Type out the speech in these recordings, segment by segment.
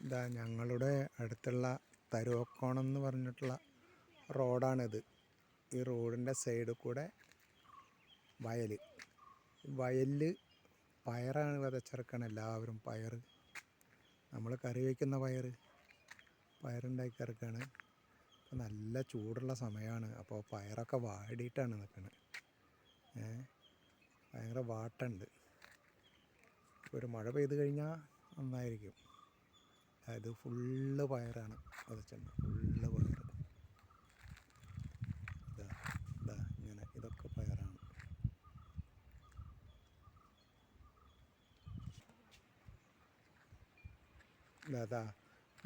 ഇതാ ഞങ്ങളുടെ അടുത്തുള്ള തരുവക്കോണം എന്ന് പറഞ്ഞിട്ടുള്ള റോഡാണിത്. ഈ റോഡിൻ്റെ സൈഡിൽ കൂടെ വയലിൽ പയറാണ് വിതച്ചിറക്കണം എല്ലാവരും. പയർ നമ്മൾ കറി വയ്ക്കുന്ന പയറുണ്ടാക്കി ഇറക്കുകയാണ്. അപ്പോൾ നല്ല ചൂടുള്ള സമയമാണ്. അപ്പോൾ പയറൊക്കെ വാടിയിട്ടാണ് നിൽക്കുന്നത്. ഭയങ്കര വാട്ടുണ്ട്. ഒരു മഴ പെയ്ത് കഴിഞ്ഞാൽ നന്നായിരിക്കും. അതായത് ഫുള്ള് പയറാണ് വിതച്ചിട്ടുണ്ട്. ഫുള്ള് പയർ ഇതാ ഇങ്ങനെ ഇതൊക്കെ പയറാണ്.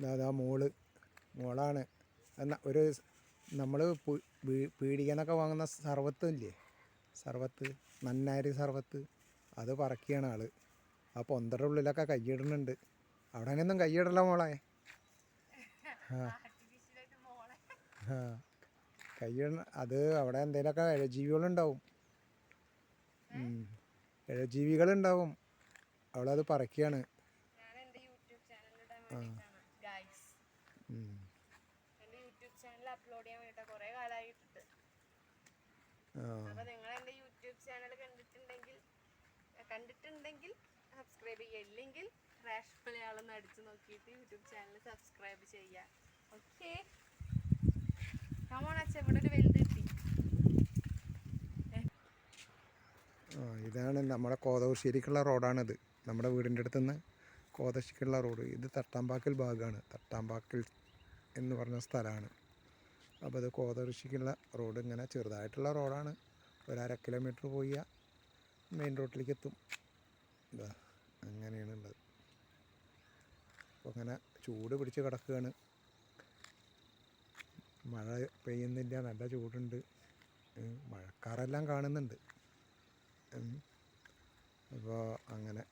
ഇതാ മോളാണ്. എന്നാൽ ഒരു നമ്മൾ പീടികന്നൊക്കെ വാങ്ങുന്ന സർവത്ത് നന്നാരി സർവത്ത് അത് പറക്കിയാണ് ആൾ. ആ പൊന്തയുടെ ഉള്ളിലൊക്കെ കൈയിടുന്നുണ്ട്. അവിടെ അങ്ങനെയൊന്നും കൈയിടല മോളെ. കൈയിട അത് അവിടെ എന്തെങ്കിലുമൊക്കെ ഇഴജീവികളുണ്ടാവും. ഇഴജീവികളുണ്ടാവും. അവളത് പറക്കിയാണ്. അപ്ലോഡ് ചെയ്യാൻ വേണ്ടിട്ട് കുറെ കാലമായിട്ടിട്ട്. അപ്പൊ നിങ്ങൾ എന്റെ യൂട്യൂബ് ചാനൽ കണ്ടിട്ടുണ്ടെങ്കിൽ സബ്സ്ക്രൈബ് ചെയ്യുക. ഇല്ലെങ്കിൽ റാഷ് മലയാളം അടിച്ചു നോക്കിയിട്ട് യൂട്യൂബ് ചാനൽ സബ്സ്ക്രൈബ് ചെയ്യുക. ഓക്കെ, കമോൺ അച്ഛ, ഇവിടെ ഒരു വലുത് കിട്ടി. ഇതാണ് നമ്മുടെ കോതശ്ശേരിക്കുള്ള റോഡാണിത്. നമ്മുടെ വീടിൻ്റെ അടുത്തുനിന്ന് കോതശ്ശേരിക്കുള്ള റോഡ്. ഇത് തട്ടാമ്പാക്കൽ ഭാഗമാണ്. തട്ടാമ്പാക്കൽ എന്ന് പറഞ്ഞ സ്ഥലമാണ്. അപ്പോൾ അത് കോതശ്ശേരിക്കുള്ള റോഡ്. ഇങ്ങനെ ചെറുതായിട്ടുള്ള റോഡാണ്. ഒരു 1/2 കിലോമീറ്റർ പോയാൽ മെയിൻ റോഡിലേക്ക് എത്തും. ഇതാ അങ്ങനെയാണുള്ളത്. അപ്പോൾ അങ്ങനെ ചൂട് പിടിച്ച് കിടക്കുകയാണ്. മഴ പെയ്യുന്നില്ല, നല്ല ചൂടുണ്ട്. മഴക്കാറെല്ലാം കാണുന്നുണ്ട്. അപ്പോൾ അങ്ങനെ